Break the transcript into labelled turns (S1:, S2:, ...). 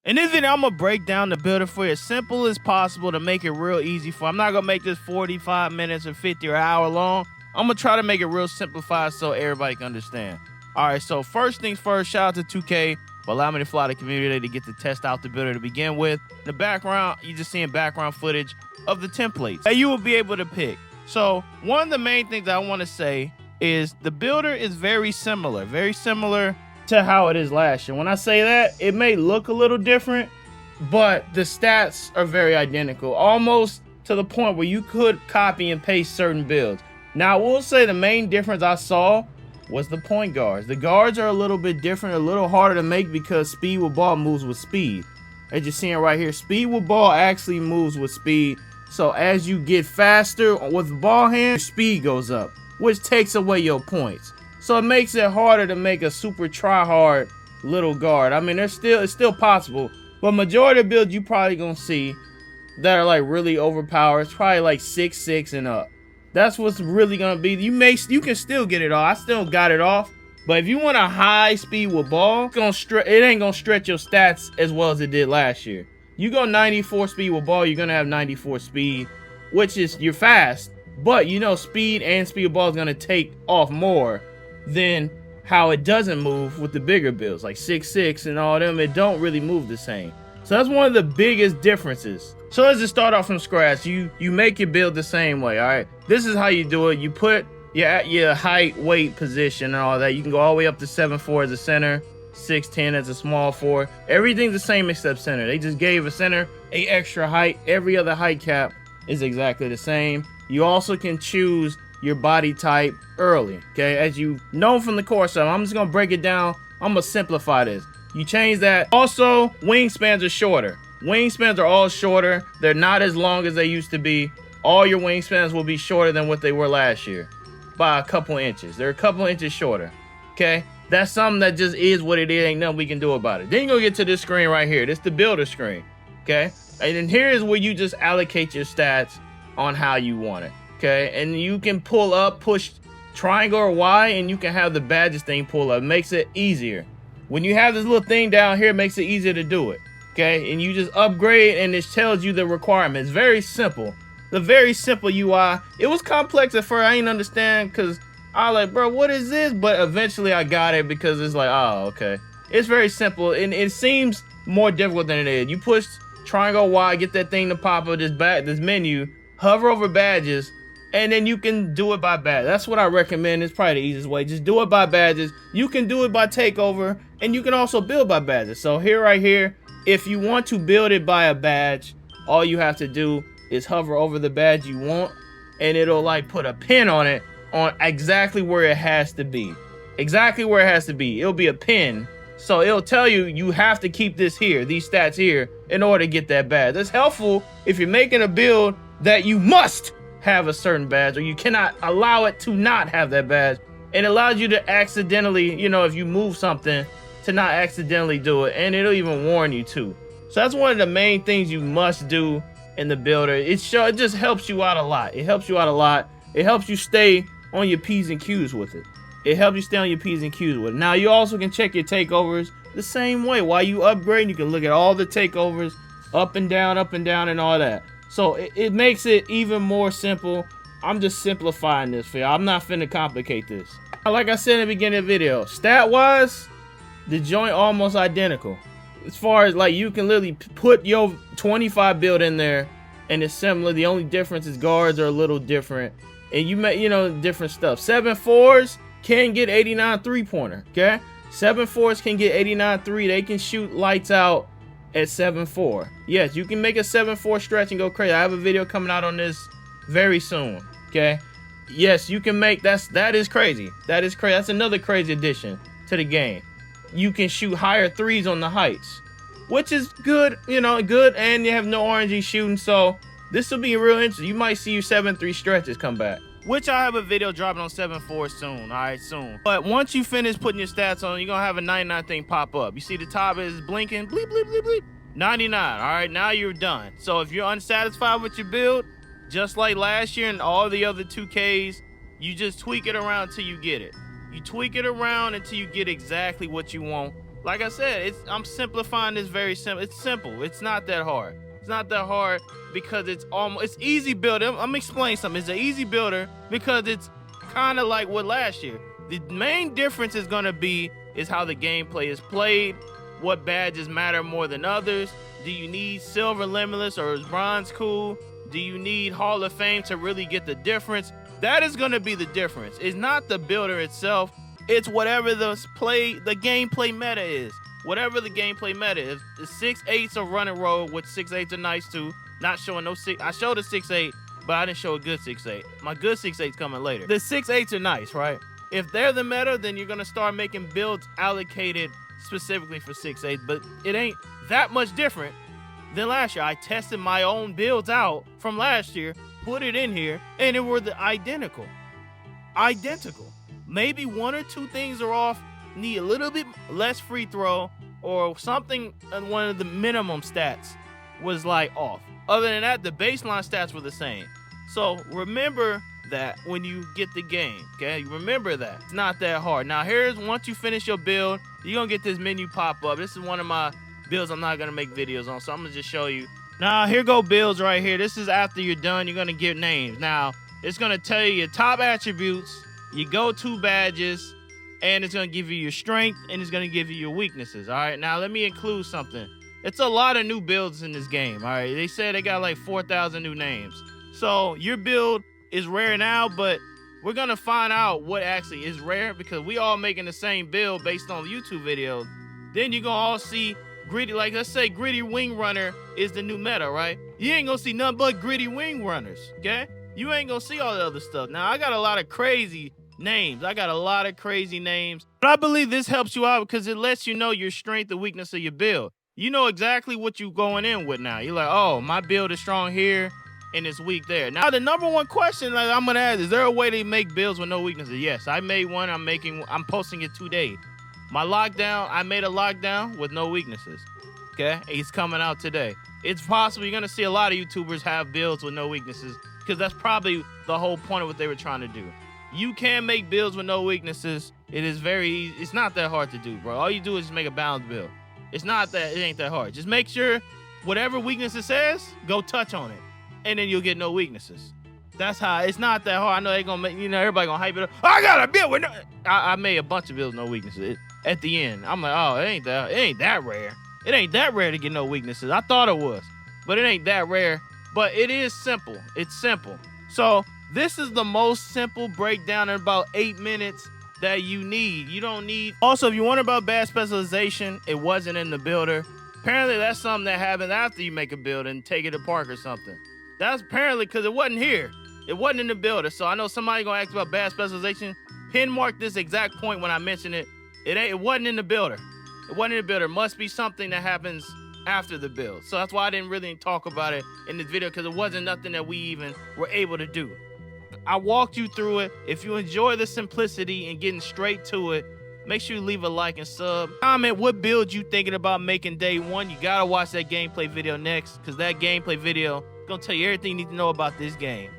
S1: In this video, I'm gonna break down the builder for you as simple as possible to make it real easy for you. I'm not gonna make this 45 minutes or 50 or an hour long. I'm gonna try to make it real simplified so everybody can understand. All right, so first things first, shout out to 2K for allowing me to fly the community to get to test out the builder to begin with. In the background, you're just seeing background footage of the templates that you will be able to pick. So one of the main things I want to say is the builder is very similar to how it is last year. When I say that, it may look a little different, but the stats are very identical, almost to the point where you could copy and paste certain builds. Now, I will say the main difference I saw was the point guards. The guards are a little bit different, a little harder to make because speed with ball moves with speed. As you're seeing right here, speed with ball actually moves with speed. So as you get faster with the ball hand, your speed goes up, which takes away your points. So it makes it harder to make a super try-hard little guard. I mean, it's still possible, but majority of builds you probably gonna see that are like really overpowered. It's probably like 6'6" and up. That's what's really gonna be. You can still get it off. I still got it off, but if you want a high speed with ball, it ain't gonna stretch your stats as well as it did last year. You go 94 speed with ball, you're gonna have 94 speed, which is you're fast, but you know speed and speed with ball is gonna take off more than how it doesn't move with the bigger builds like 6'6" and all them. It don't really move the same. So that's one of the biggest differences. So let's just start off from scratch. You make your build the same way. All right, this is how you do it. You put your height, weight, position, and all that. You can go all the way up to 7'4" as a center, 6'10" as a small forward. Everything's the same except center. They just gave a center a extra height. Every other height cap is exactly the same. You also can choose your body type early, okay? As you know from the course of, I'm just gonna break it down. I'm gonna simplify this. You change that. Also, wingspans are shorter. Wingspans are all shorter. They're not as long as they used to be. All your wingspans will be shorter than what they were last year by a couple inches. They're a couple inches shorter, okay? That's something that just is what it is. Ain't nothing we can do about it. Then you go get to this screen right here. This is the builder screen, okay? And then here is where you just allocate your stats on how you want it. Okay, and you can pull up, push triangle or Y, and you can have the badges thing pull up. It makes it easier. When you have this little thing down here, it makes it easier to do it. Okay, and you just upgrade, and it tells you the requirements. Very simple. The very simple UI. It was complex at first. I didn't understand because I was like, bro, what is this? But eventually I got it because it's like, oh, okay. It's very simple, and it seems more difficult than it is. You push triangle Y, get that thing to pop up, this menu, hover over badges, and then you can do it by badge. That's what I recommend. It's probably the easiest way. Just do it by badges. You can do it by takeover, and you can also build by badges. So here, right here, if you want to build it by a badge, all you have to do is hover over the badge you want, and it'll like put a pin on it on exactly where it has to be. Exactly where it has to be. It'll be a pin. So it'll tell you, you have to keep this here, these stats here, in order to get that badge. That's helpful if you're making a build that you must have a certain badge, or you cannot allow it to not have that badge. It allows you to accidentally, you know, if you move something, to not accidentally do it, and it'll even warn you too. So that's one of the main things you must do in the builder. It just helps you out a lot. It helps you out a lot. It helps you stay on your P's and Q's with it. It helps you stay on your P's and Q's with it. Now you also can check your takeovers the same way. While you upgrade, you can look at all the takeovers, up and down, and all that. So it makes it even more simple. I'm just simplifying this for you. I'm not finna complicate this. Like I said in the beginning of the video, stat-wise, the joint almost identical. As far as like you can literally put your 25 build in there and it's similar. The only difference is guards are a little different. And you make, you know, different stuff. 7'4s can get 89 3-pointer, okay? 7'4s can get 89 3. They can shoot lights out at 7'4. Yes, you can make a 7'4 stretch and go crazy. I have a video coming out on this very soon, okay? Yes, you can make, that is crazy. That is crazy. That's another crazy addition to the game. You can shoot higher threes on the heights, which is good, you know, good, and you have no RNG shooting, so this will be real interesting. You might see your 7'3 stretches come back, which I have a video dropping on 7'4 soon, all right, soon. But once you finish putting your stats on, you're gonna have a 99 thing pop up. You see the top is blinking, bleep, bleep, bleep, bleep, 99, all right, now you're done. So if you're unsatisfied with your build, just like last year and all the other 2Ks, you just tweak it around till you get it. You tweak it around until you get exactly what you want, Like I said, I'm simplifying this very simple. It's simple. It's not that hard. It's not that hard because it's easy builder. I'm explaining something. It's an easy builder because it's kind of like what last year. The main difference is going to be how the gameplay is played, what badges matter more than others. Do you need silver limitless or is bronze cool? Do you need Hall of Fame to really get the difference? That is going to be the difference. It's not the builder itself. It's whatever the gameplay meta is. Whatever the gameplay meta is. The 6/8s are run and roll, which 6/8s are nice too. Not showing no 6. I showed a 6/8, but I didn't show a good 6/8. My good 6/8's coming later. The 6/8s are nice, right? If they're the meta, then you're going to start making builds allocated specifically for 6/8, but it ain't that much different than last year. I tested my own builds out from last year, put it in here, and it were identical. Maybe one or two things are off, need a little bit less free throw or something, and one of the minimum stats was like off. Other than that, the baseline stats were the same. So remember that when you get the game, okay? Remember that. It's not that hard. Now once you finish your build, you're gonna get this menu pop up. This is one of my builds I'm not gonna make videos on, so I'm gonna just show you. Now here go builds right here. This is after you're done, you're gonna get names. Now it's gonna tell you your top attributes, your go-to badges, and it's gonna give you your strength, and it's gonna give you your weaknesses. All right, now let me include something. It's a lot of new builds in this game. All right, they said they got like 4,000 new names. So your build is rare now, but we're gonna find out what actually is rare because we all making the same build based on YouTube videos. Then you're gonna all see gritty, like let's say gritty wing runner is the new meta, right? You ain't gonna see nothing but gritty wing runners, okay? You ain't gonna see all the other stuff. Now I got a lot of crazy names. But I believe this helps you out because it lets you know your strength and weakness of your build. You know exactly what you're going in with now. You're like, oh, my build is strong here and it's weak there. Now the number one question I'm gonna ask, is there a way to make builds with no weaknesses? Yes, I made one. I'm posting it today. My lockdown, I made a lockdown with no weaknesses. Okay, it's coming out today. It's possible you're gonna see a lot of YouTubers have builds with no weaknesses because that's probably the whole point of what they were trying to do. You can make builds with no weaknesses. It is very easy. It's not that hard to do, bro. All you do is just make a balanced build. It ain't that hard. Just make sure whatever weakness it says, go touch on it, and then you'll get no weaknesses. That's how. It's not that hard. I know they gonna make, everybody gonna hype it up. I got a build with no. I made a bunch of builds with no weaknesses. At the end, I'm like, oh, it ain't that rare. It ain't that rare to get no weaknesses. I thought it was, but it ain't that rare. But it is simple. It's simple. So this is the most simple breakdown in about 8 minutes that you need. You don't need. Also, if you wonder about bad specialization, it wasn't in the builder. Apparently, that's something that happens after you make a build and take it apart or something. That's apparently because it wasn't here. It wasn't in the builder. So I know somebody gonna ask about bad specialization. Pin mark this exact point when I mention it. It wasn't in the builder. It wasn't in the builder. It must be something that happens after the build. So that's why I didn't really talk about it in this video because it wasn't nothing that we even were able to do. I walked you through it. If you enjoy the simplicity and getting straight to it, make sure you leave a like and sub. Comment what build you thinking about making day one. You gotta watch that gameplay video next because that gameplay video is gonna tell you everything you need to know about this game.